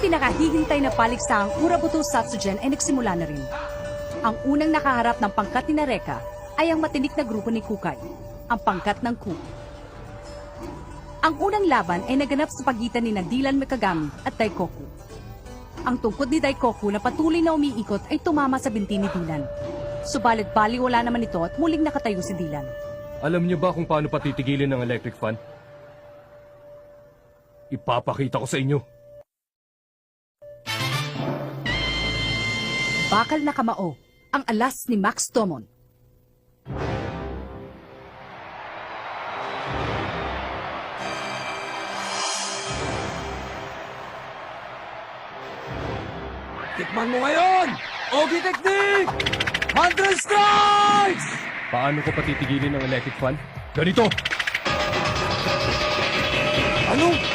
pinakahihintay na paligsaang Urabuto Satsugen ay nagsimula na rin. Ang unang nakaharap ng pangkat ni Nareka ay ang matinik na grupo ni Kukay, ang pangkat ng Ku. Ang unang laban ay naganap sa pagitan ni Dylan Mikagami at Daikoku. Ang tungkod ni Daikoku na patuloy na umiikot ay tumama sa binti ni Dylan. Subalit baliwala naman ito at muling nakatayo si Dylan. Alam niyo ba kung paano patitigilin ng electric fan? Ipapakita ko sa inyo. Bakal na kamao, ang alas ni Max Tomon. Tikman mo ngayon! Ogi Technique! Mantra Strikes! Paano ko patitigilin ng electric fan? Ganito! Ano?